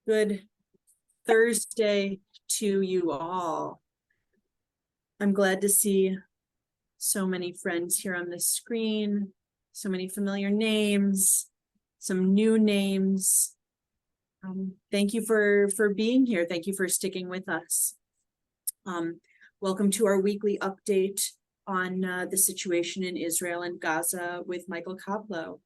Good Thursday to you all. I'm glad to see so many friends here on the screen, so many familiar names, some new names. Thank you for being here. Thank you for sticking with us. Welcome to our weekly update on the situation in Israel and Gaza with Michael Koplow.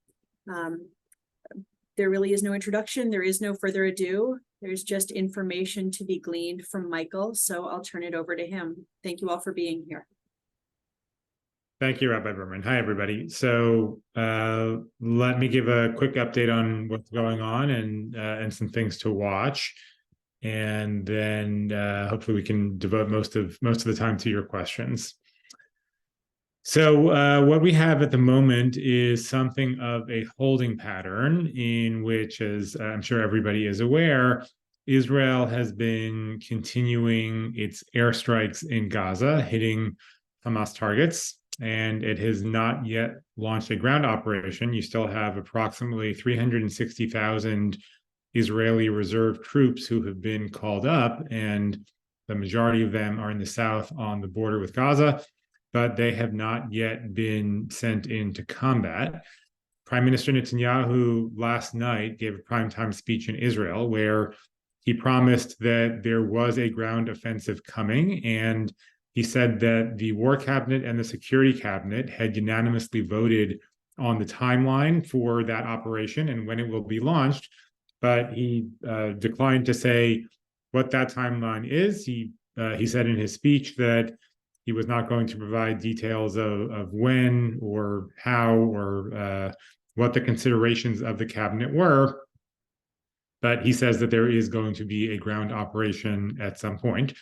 There really is no introduction. There is no further ado. There's just information to be gleaned from Michael. So I'll turn it over to him. Thank you all for being here. Thank you, Rabbi Berman. Hi, everybody. So let me give a quick update on what's going on and some things to watch. And then hopefully we can devote most of the time to your questions. So what we have at the moment is something of a holding pattern in which, as I'm sure everybody is aware, Israel has been continuing its airstrikes in Gaza, hitting Hamas targets, and it has not yet launched a ground operation. You still have approximately 360,000 Israeli reserve troops who have been called up, and the majority of them are in the south on the border with Gaza, but they have not yet been sent into combat. Prime Minister Netanyahu last night gave a primetime speech in Israel where he promised that there was a ground offensive coming, and he said that the War Cabinet and the Security Cabinet had unanimously voted on the timeline for that operation and when it will be launched, but he declined to say what that timeline is. He said in his speech that he was not going to provide details of when or how or what the considerations of the cabinet were, but he says that there is going to be a ground operation at some point.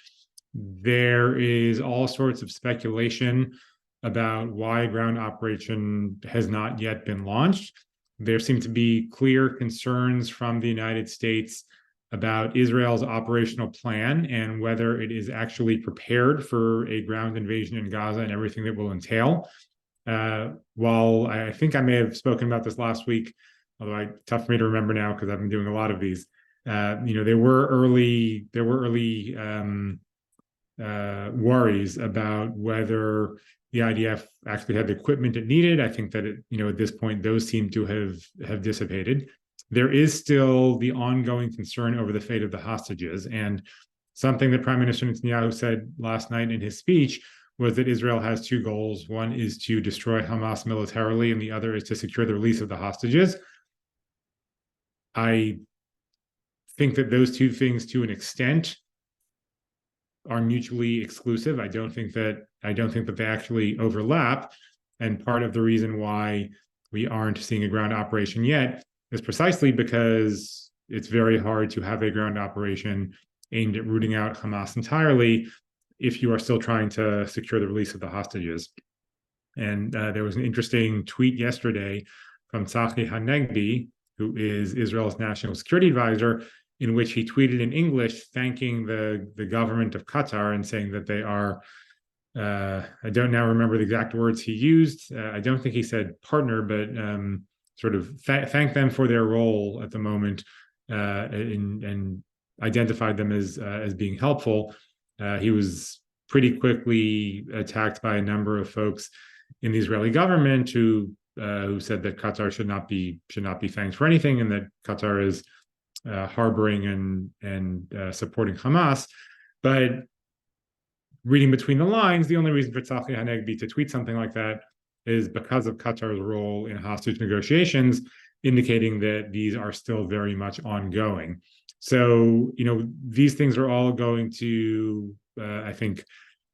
There is all sorts of speculation about why a ground operation has not yet been launched. There seem to be clear concerns from the United States about Israel's operational plan and whether it is actually prepared for a ground invasion in Gaza and everything that will entail. While I think I may have spoken about this last week, although tough for me to remember now because I've been doing a lot of these. There were early worries about whether the IDF actually had the equipment it needed. I think that at this point those seem to have dissipated. There is still the ongoing concern over the fate of the hostages, and something that Prime Minister Netanyahu said last night in his speech was that Israel has two goals. One is to destroy Hamas militarily, and the other is to secure the release of the hostages. I think that those two things, to an extent, are mutually exclusive. I don't think that they actually overlap. And part of the reason why we aren't seeing a ground operation yet is precisely because it's very hard to have a ground operation aimed at rooting out Hamas entirely if you are still trying to secure the release of the hostages. And there was an interesting tweet yesterday from Tzachi Hanegbi, who is Israel's national security advisor, in which he tweeted in English thanking the government of Qatar and saying that they are, I don't now remember the exact words he used. I don't think he said partner, but sort of thank them for their role at the moment and identified them as being helpful. He was pretty quickly attacked by a number of folks in the Israeli government who said that Qatar should not be thanked for anything, and that Qatar is harboring and supporting Hamas. But reading between the lines, the only reason for Tzachi Hanegbi to tweet something like that is because of Qatar's role in hostage negotiations, indicating that these are still very much ongoing. So, these things are all going to, I think,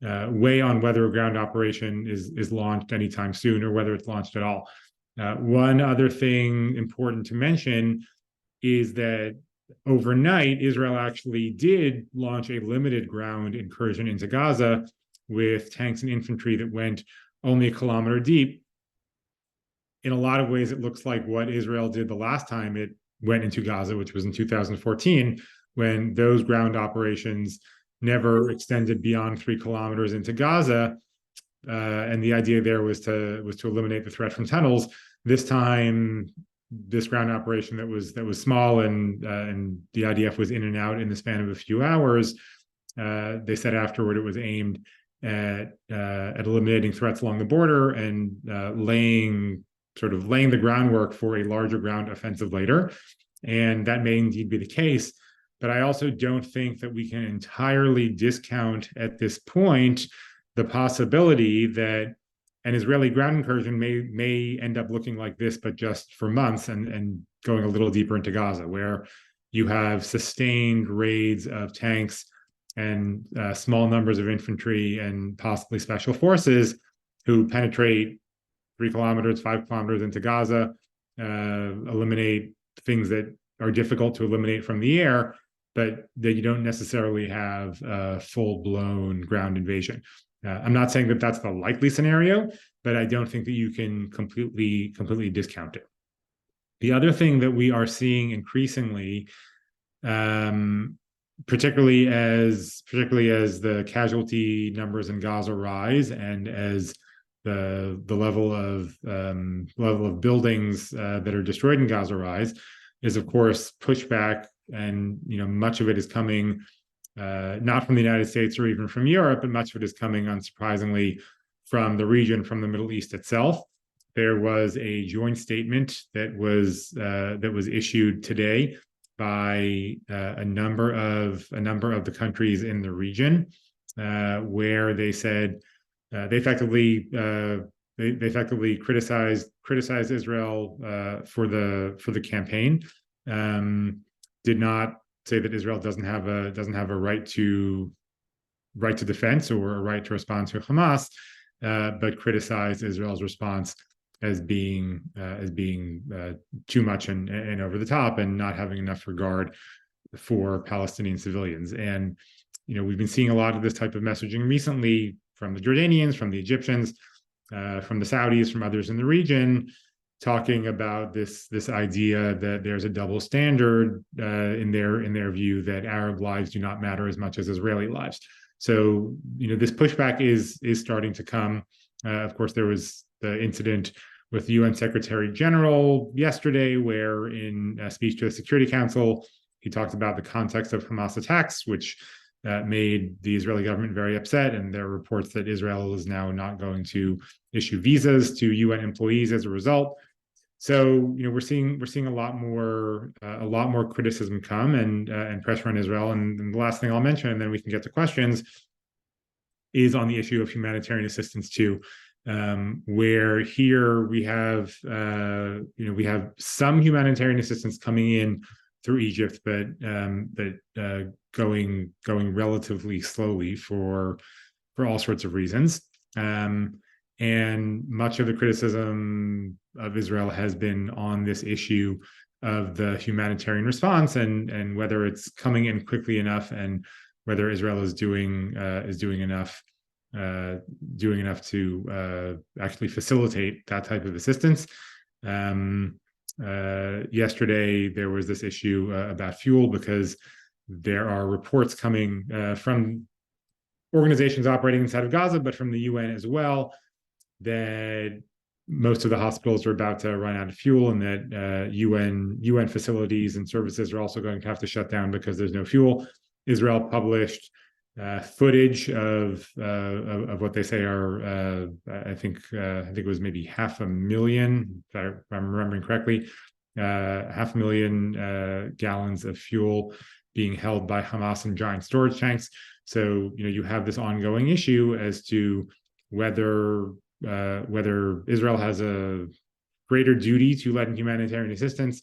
weigh on whether a ground operation is launched anytime soon or whether it's launched at all. One other thing important to mention is that overnight, Israel actually did launch a limited ground incursion into Gaza with tanks and infantry that went only a kilometer deep. In a lot of ways, it looks like what Israel did the last time it went into Gaza, which was in 2014, when those ground operations never extended beyond 3 kilometers into Gaza. And the idea there was to eliminate the threat from tunnels. This time, this ground operation that was small, and the IDF was in and out in the span of a few hours. They said afterward it was aimed at eliminating threats along the border and laying the groundwork for a larger ground offensive later. And that may indeed be the case. But I also don't think that we can entirely discount at this point the possibility that an Israeli ground incursion may end up looking like this, but just for months, and going a little deeper into Gaza, where you have sustained raids of tanks and small numbers of infantry and possibly special forces who penetrate 3 kilometers, 5 kilometers into Gaza, eliminate things that are difficult to eliminate from the air, but that you don't necessarily have a full-blown ground invasion. I'm not saying that that's the likely scenario, but I don't think that you can completely discount it. The other thing that we are seeing increasingly, particularly as the casualty numbers in Gaza rise, and as the level of buildings that are destroyed in Gaza rise, is of course pushback, and much of it is coming not from the United States or even from Europe, but much of it is coming, unsurprisingly, from the region, from the Middle East itself. There was a joint statement that was issued today by a number of the countries in the region, where they said they effectively criticized Israel for the campaign. Did not say that Israel doesn't have a right to defense or a right to respond to Hamas, but criticized Israel's response as being too much and over the top, and not having enough regard for Palestinian civilians. And we've been seeing a lot of this type of messaging recently from the Jordanians, from the Egyptians, from the Saudis, from others in the region, talking about this idea that there's a double standard in their view, that Arab lives do not matter as much as Israeli lives. So this pushback is starting to come. Of course, there was the incident with the UN Secretary General yesterday, where in a speech to the Security Council, he talked about the context of Hamas attacks, which made the Israeli government very upset. And there are reports that Israel is now not going to issue visas to UN employees as a result. So we're seeing a lot more criticism come, and pressure on Israel. And the last thing I'll mention, and then we can get to questions, is on the issue of humanitarian assistance too, where here we have some humanitarian assistance coming in through Egypt, but going relatively slowly for all sorts of reasons. And much of the criticism of Israel has been on this issue of the humanitarian response, and whether it's coming in quickly enough, and whether Israel is doing enough to actually facilitate that type of assistance. Yesterday there was this issue about fuel, because there are reports coming from organizations operating inside of Gaza, but from the UN as well, that most of the hospitals are about to run out of fuel, and that UN facilities and services are also going to have to shut down because there's no fuel. Israel published footage of what they say are I think it was maybe 500,000, if I'm remembering correctly, 500,000 gallons of fuel being held by Hamas in giant storage tanks. So you have this ongoing issue as to whether Israel has a greater duty to lend humanitarian assistance,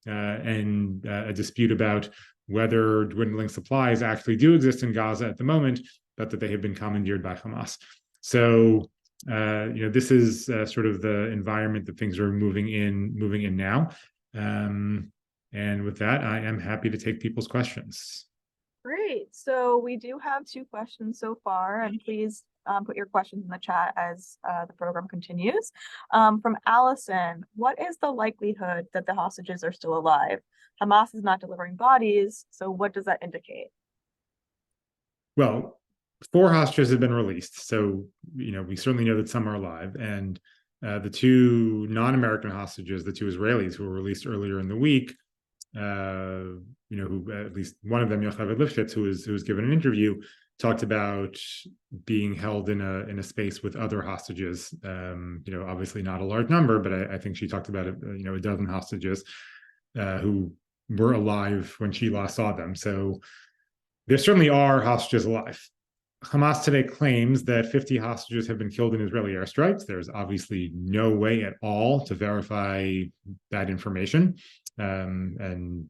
and a dispute about whether dwindling supplies actually do exist in Gaza at the moment, but that they have been commandeered by Hamas. So this is sort of the environment that things are moving in now. And with that, I am happy to take people's questions. Great. So we do have 2 questions so far, and please put your questions in the chat as the program continues. From Allison, what is the likelihood that the hostages are still alive? Hamas is not delivering bodies, so what does that indicate? Well, 4 hostages have been released, so we certainly know that some are alive, and The two non-American hostages, the two Israelis who were released earlier in the week, who at least one of them, Yochai Lifshitz, who was given an interview, talked about being held in a space with other hostages. Obviously not a large number, but I think she talked about a dozen hostages who were alive when she last saw them. So there certainly are hostages alive. Hamas today claims that 50 hostages have been killed in Israeli airstrikes. There's obviously no way at all to verify that information. And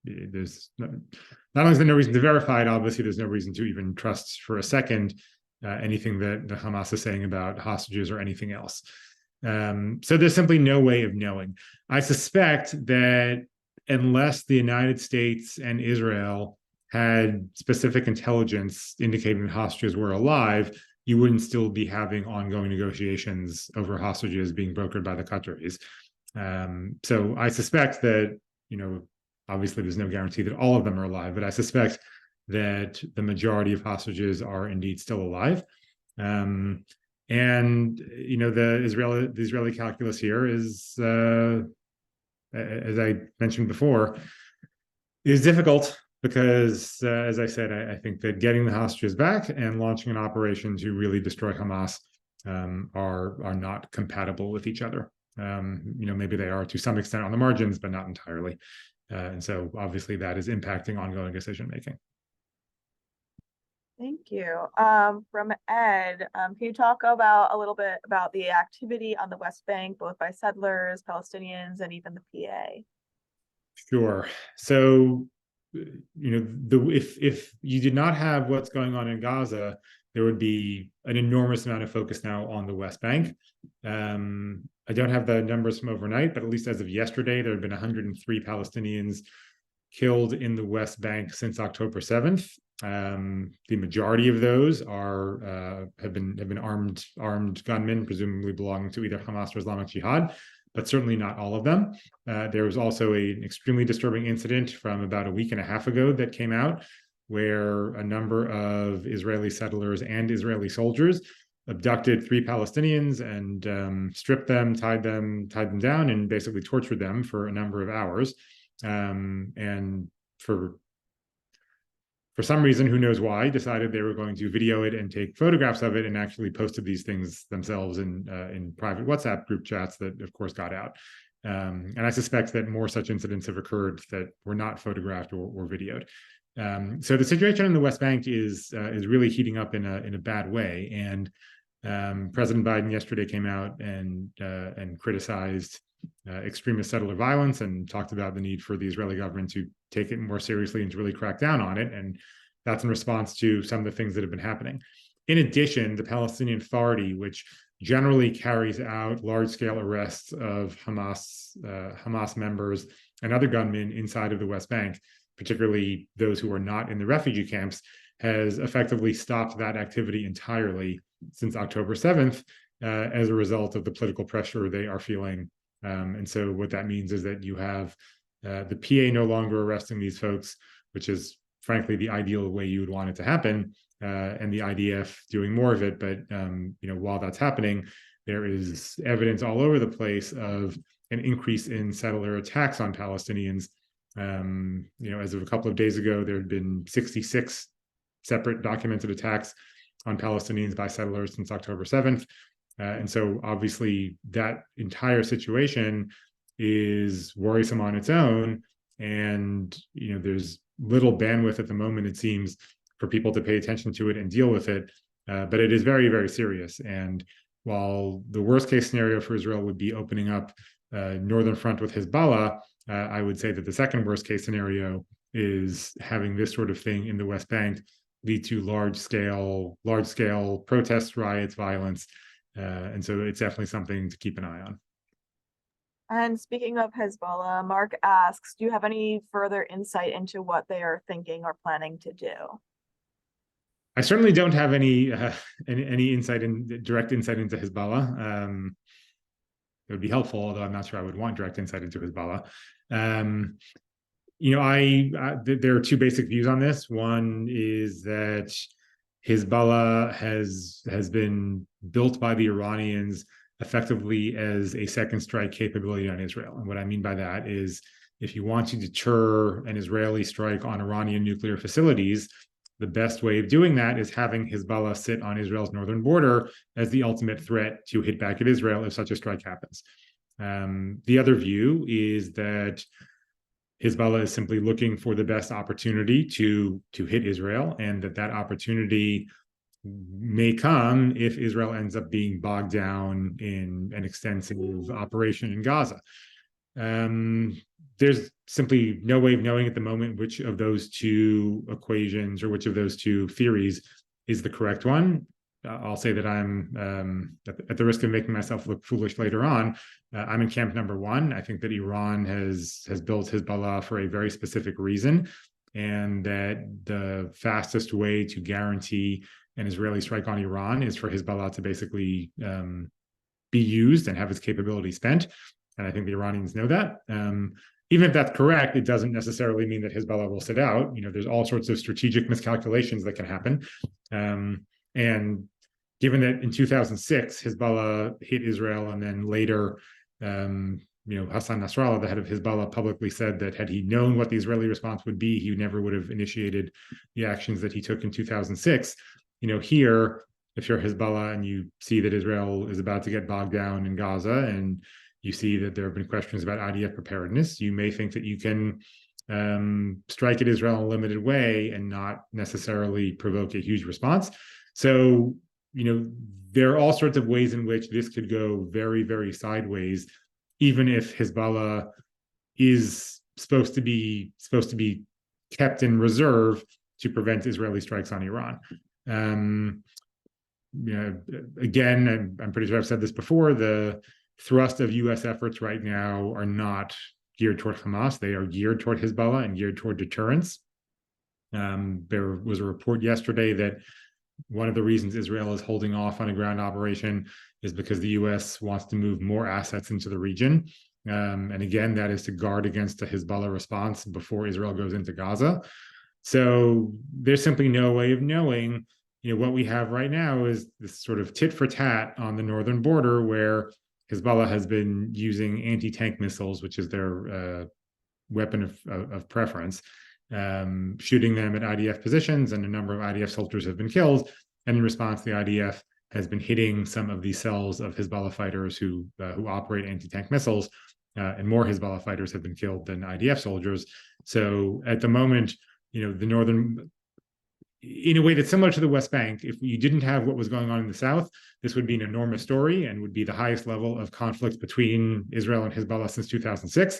there's not only is there no reason to verify it, obviously there's no reason to even trust for a second anything that the Hamas is saying about hostages or anything else. So there's simply no way of knowing. I suspect that unless the United States and Israel had specific intelligence indicating that hostages were alive, you wouldn't still be having ongoing negotiations over hostages being brokered by the Qataris. So I suspect that, obviously there's no guarantee that all of them are alive, but I suspect that the majority of hostages are indeed still alive. The Israeli calculus here is, as I mentioned before, is difficult. Because, as I said, I think that getting the hostages back and launching an operation to really destroy Hamas are not compatible with each other. Maybe they are to some extent on the margins, but not entirely. And so, obviously, that is impacting ongoing decision making. Thank you. From Ed, can you talk a little bit about the activity on the West Bank, both by settlers, Palestinians, and even the PA? Sure. So, if you did not have what's going on in Gaza, there would be an enormous amount of focus now on the West Bank. I don't have the numbers from overnight, but at least as of yesterday, there have been 103 Palestinians killed in the West Bank since October 7th. The majority of those have been armed gunmen, presumably belonging to either Hamas or Islamic Jihad, but certainly not all of them. There was also an extremely disturbing incident from about a week and a half ago that came out, where a number of Israeli settlers and Israeli soldiers abducted 3 Palestinians and stripped them, tied them down, and basically tortured them for a number of hours. And for some reason, who knows why, decided they were going to video it and take photographs of it, and actually posted these things themselves in private WhatsApp group chats that, of course, got out. And I suspect that more such incidents have occurred that were not photographed or videoed. So the situation in the West Bank is really heating up in a bad way. And President Biden yesterday came out and criticized extremist settler violence and talked about the need for the Israeli government to take it more seriously and to really crack down on it. And that's in response to some of the things that have been happening. In addition, the Palestinian Authority, which generally carries out large-scale arrests of Hamas members and other gunmen inside of the West Bank, particularly those who are not in the refugee camps, has effectively stopped that activity entirely since October 7th as a result of the political pressure they are feeling. And so what that means is that you have the PA no longer arresting these folks, which is frankly the ideal way you would want it to happen, and the IDF doing more of it. But while that's happening, there is evidence all over the place of an increase in settler attacks on Palestinians. As of a couple of days ago, there had been 66 separate documented attacks on Palestinians by settlers since October 7th. And so obviously that entire situation is worrisome on its own. And, there's little bandwidth at the moment, it seems, for people to pay attention to it and deal with it. But it is very, very serious. And while the worst case scenario for Israel would be opening up northern front with Hezbollah, I would say that the second worst case scenario is having this sort of thing in the West Bank lead to large scale protests, riots, violence. And so it's definitely something to keep an eye on. And speaking of Hezbollah, Mark asks, do you have any further insight into what they are thinking or planning to do? I certainly don't have any direct insight into Hezbollah. It would be helpful, although I'm not sure I would want direct insight into Hezbollah. There are two basic views on this. One is that Hezbollah has been built by the Iranians effectively as a second strike capability on Israel. And what I mean by that is, if you want to deter an Israeli strike on Iranian nuclear facilities, the best way of doing that is having Hezbollah sit on Israel's northern border as the ultimate threat to hit back at Israel if such a strike happens. The other view is that Hezbollah is simply looking for the best opportunity to hit Israel, and that opportunity may come if Israel ends up being bogged down in an extensive operation in Gaza. There's simply no way of knowing at the moment which of those two equations or which of those two theories is the correct one. I'll say that I'm, at the risk of making myself look foolish later on, I'm in camp number one. I think that Iran has built Hezbollah for a very specific reason, and that the fastest way to guarantee an Israeli strike on Iran is for Hezbollah to basically be used and have its capability spent. And I think the Iranians know that. Even if that's correct, it doesn't necessarily mean that Hezbollah will sit out. There's all sorts of strategic miscalculations that can happen. And given that in 2006, Hezbollah hit Israel, and then later, Hassan Nasrallah, the head of Hezbollah, publicly said that had he known what the Israeli response would be, he never would have initiated the actions that he took in 2006. Here, if you're Hezbollah and you see that Israel is about to get bogged down in Gaza, and you see that there have been questions about IDF preparedness, you may think that you can strike at Israel in a limited way and not necessarily provoke a huge response. So, there are all sorts of ways in which this could go very, very sideways, even if Hezbollah is supposed to be kept in reserve to prevent Israeli strikes on Iran. Again, I'm pretty sure I've said this before, the thrust of U.S. efforts right now are not geared toward Hamas. They are geared toward Hezbollah and geared toward deterrence. There was a report yesterday that one of the reasons Israel is holding off on a ground operation is because the U.S. wants to move more assets into the region. And again, that is to guard against a Hezbollah response before Israel goes into Gaza. So there's simply no way of knowing. What we have right now is this sort of tit for tat on the northern border, where Hezbollah has been using anti-tank missiles, which is their weapon of preference, shooting them at IDF positions, and a number of IDF soldiers have been killed. And in response, the IDF has been hitting some of the cells of Hezbollah fighters who operate anti-tank missiles, and more Hezbollah fighters have been killed than IDF soldiers. So at the moment, the northern, in a way that's similar to the West Bank, if you didn't have what was going on in the South, this would be an enormous story and would be the highest level of conflict between Israel and Hezbollah since 2006.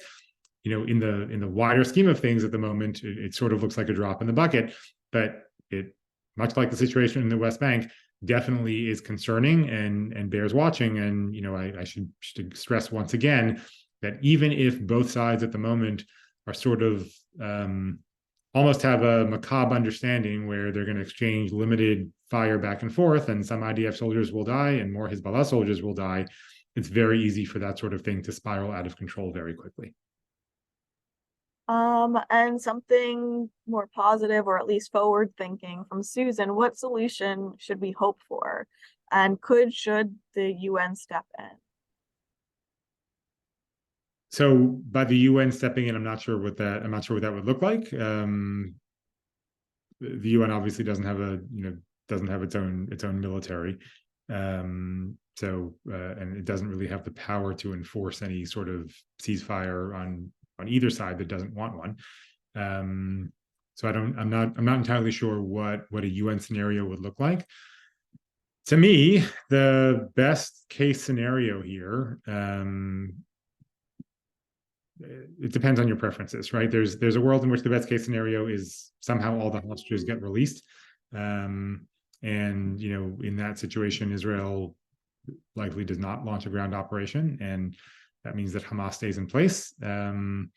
In the wider scheme of things at the moment, it sort of looks like a drop in the bucket, but it, much like the situation in the West Bank, definitely is concerning and bears watching. And I should stress once again that even if both sides at the moment are sort of almost have a macabre understanding where they're going to exchange limited fire back and forth, and some IDF soldiers will die and more Hezbollah soldiers will die, it's very easy for that sort of thing to spiral out of control very quickly. And something more positive, or at least forward thinking, from Susan, what solution should we hope for? And should the UN step in? So by the UN stepping in, I'm not sure what that would look like. The UN obviously doesn't have its own military. And it doesn't really have the power to enforce any sort of ceasefire on either side that doesn't want one. So I'm not entirely sure what a UN scenario would look like. To me, the best case scenario here, it depends on your preferences, right? There's a world in which the best case scenario is somehow all the hostages get released. And in that situation, Israel likely does not launch a ground operation, and that means that Hamas stays in place. And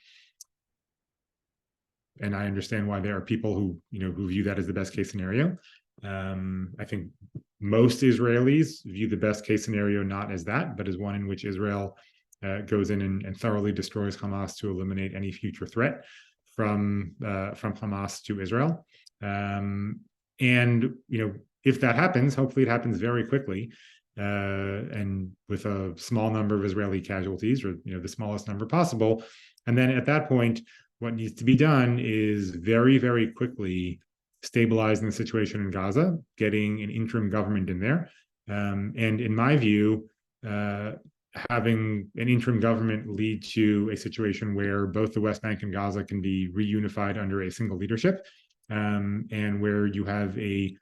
I understand why there are people who view that as the best case scenario. I think most Israelis view the best case scenario not as that, but as one in which Israel goes in and thoroughly destroys Hamas to eliminate any future threat from Hamas to Israel. And if that happens, hopefully it happens very quickly. and with a small number of Israeli casualties, or the smallest number possible. And then at that point, what needs to be done is very, very quickly stabilizing the situation in Gaza, getting an interim government in there. And in my view, having an interim government lead to a situation where both the West Bank and Gaza can be reunified under a single leadership, and where you have a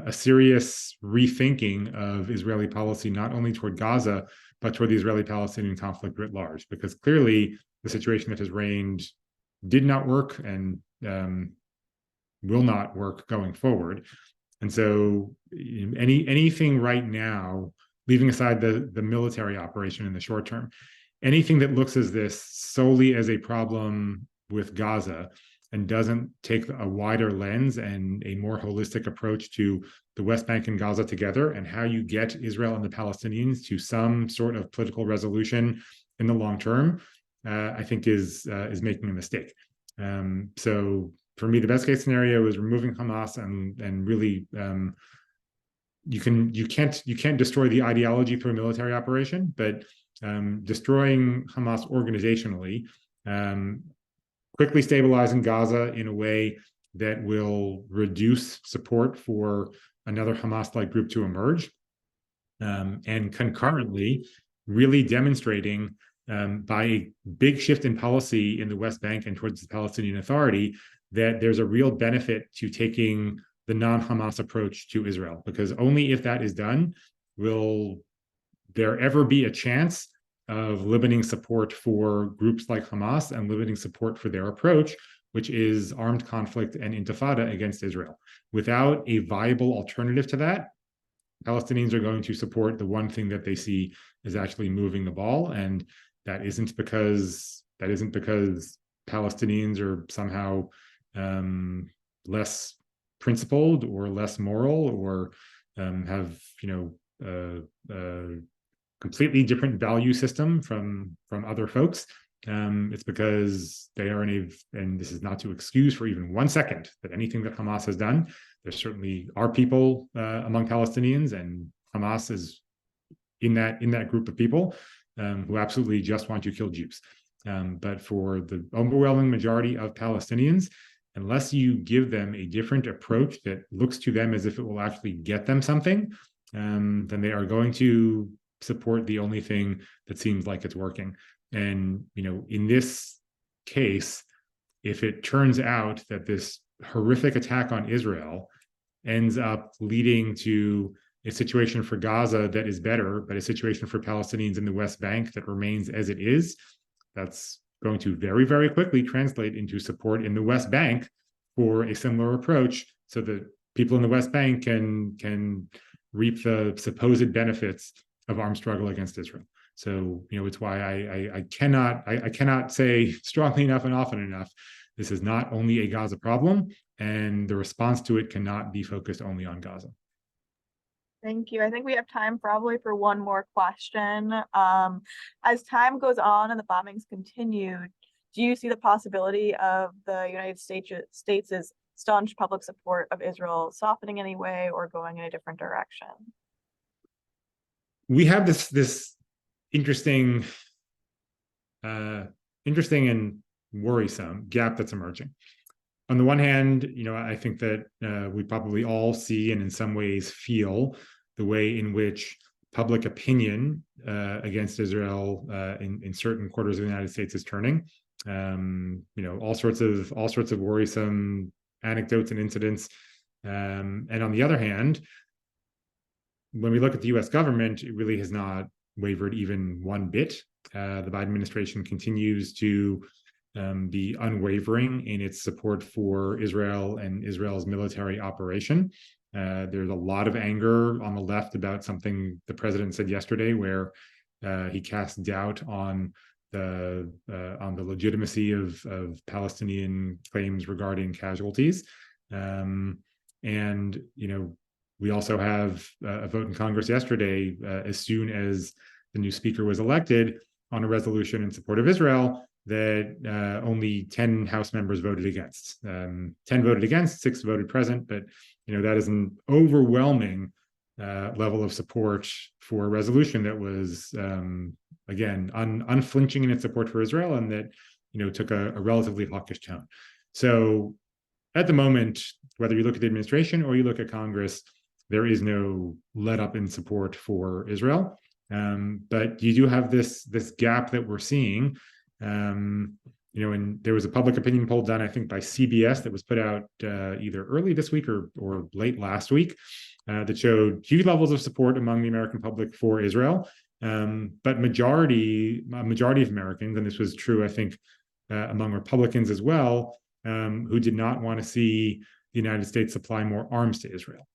serious rethinking of Israeli policy, not only toward Gaza, but toward the Israeli-Palestinian conflict writ large, because clearly the situation that has reigned did not work and will not work going forward. And so anything right now, leaving aside the military operation in the short term, anything that looks as this solely as a problem with Gaza and doesn't take a wider lens and a more holistic approach to the West Bank and Gaza together, and how you get Israel and the Palestinians to some sort of political resolution in the long term, I think is making a mistake. So for me, the best case scenario is removing Hamas and really you can't destroy the ideology through a military operation, but destroying Hamas organizationally, quickly stabilizing Gaza in a way that will reduce support for another Hamas-like group to emerge, and concurrently really demonstrating by a big shift in policy in the West Bank and towards the Palestinian Authority that there's a real benefit to taking the non-Hamas approach to Israel, because only if that is done will there ever be a chance of limiting support for groups like Hamas and limiting support for their approach, which is armed conflict and intifada against Israel. Without a viable alternative to that, Palestinians are going to support the one thing that they see is actually moving the ball, and that isn't because Palestinians are somehow less principled or less moral, or have completely different value system from other folks. It's because they are and this is not to excuse for even 1 second that anything that Hamas has done. There certainly are people among Palestinians, and Hamas is in that group of people who absolutely just want to kill Jews. But for the overwhelming majority of Palestinians, unless you give them a different approach that looks to them as if it will actually get them something, then they are going to support the only thing that seems like it's working. And in this case, if it turns out that this horrific attack on Israel ends up leading to a situation for Gaza that is better, but a situation for Palestinians in the West Bank that remains as it is, that's going to very, very quickly translate into support in the West Bank for a similar approach, so that people in the West Bank can reap the supposed benefits of armed struggle against Israel. So, it's why I cannot say strongly enough and often enough, this is not only a Gaza problem, and the response to it cannot be focused only on Gaza. Thank you. I think we have time probably for one more question. As time goes on and the bombings continue, do you see the possibility of the United States' staunch public support of Israel softening in any way or going in a different direction? We have this interesting and worrisome gap that's emerging. On the one hand, I think that we probably all see and in some ways feel the way in which public opinion against Israel in certain quarters of the United States is turning. All sorts of worrisome anecdotes and incidents. And on the other hand, when we look at the U.S. government, it really has not wavered even one bit. The Biden administration continues to be unwavering in its support for Israel and Israel's military operation. There's a lot of anger on the left about something the president said yesterday, where he cast doubt on the legitimacy of Palestinian claims regarding casualties. And we also have a vote in Congress yesterday, as soon as the new speaker was elected, on a resolution in support of Israel that only 10 House members voted against. 10 voted against, 6 voted present, but that is an overwhelming level of support for a resolution that was, again, unflinching in its support for Israel, and that, took a relatively hawkish tone. So at the moment, whether you look at the administration or you look at Congress, there is no let up in support for Israel. But you do have this gap that we're seeing. And there was a public opinion poll done, I think, by CBS that was put out either early this week or late last week that showed huge levels of support among the American public for Israel. But majority of Americans, and this was true, I think, among Republicans as well, who did not want to see the United States supply more arms to Israel.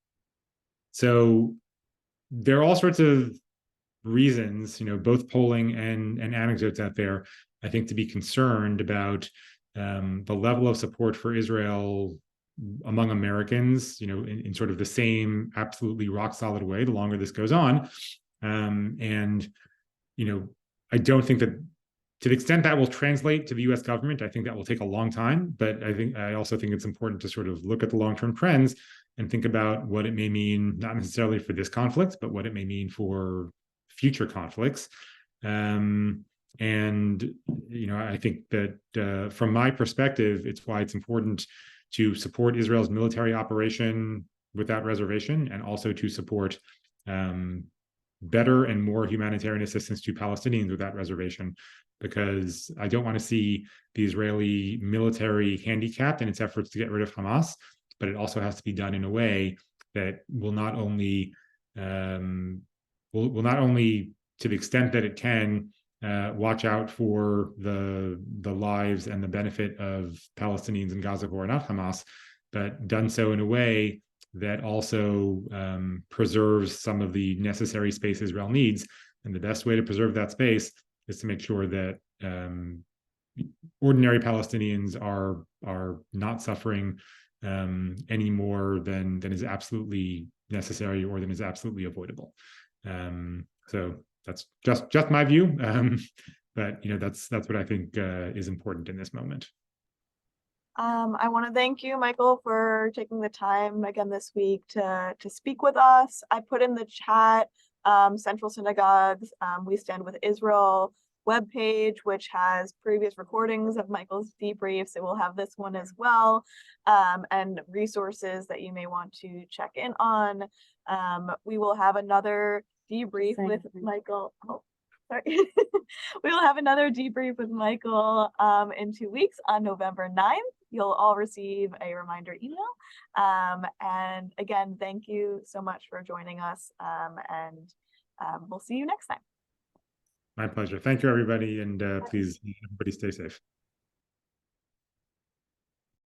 So there are all sorts of reasons, both polling and anecdotes out there, I think, to be concerned about the level of support for Israel among Americans, in sort of the same absolutely rock solid way the longer this goes on. And I don't think that, to the extent that will translate to the US government, I think that will take a long time. But I also think it's important to sort of look at the long-term trends and think about what it may mean, not necessarily for this conflict, but what it may mean for future conflicts. And I think that from my perspective, it's why it's important to support Israel's military operation without reservation, and also to support better and more humanitarian assistance to Palestinians without reservation, because I don't want to see the Israeli military handicapped in its efforts to get rid of Hamas, but it also has to be done in a way that will not only to the extent that it can watch out for the lives and the benefit of Palestinians in Gaza who are not Hamas, but done so in a way that also preserves some of the necessary space Israel needs. And the best way to preserve that space is to make sure that ordinary Palestinians are not suffering any more than is absolutely necessary or than is absolutely avoidable. So that's just my view, but that's what I think is important in this moment. I want to thank you, Michael, for taking the time again this week to speak with us. I put in the chat Central Synagogue's We Stand with Israel webpage, which has previous recordings of Michael's debriefs. It will have this one as well, and resources that you may want to check in on. We will have another debrief with Michael. Oh, sorry. We will have another debrief with Michael in 2 weeks on November 9th. You'll all receive a reminder email. And again, thank you so much for joining us. And we'll see you next time. My pleasure. Thank you, everybody. And please, everybody stay safe.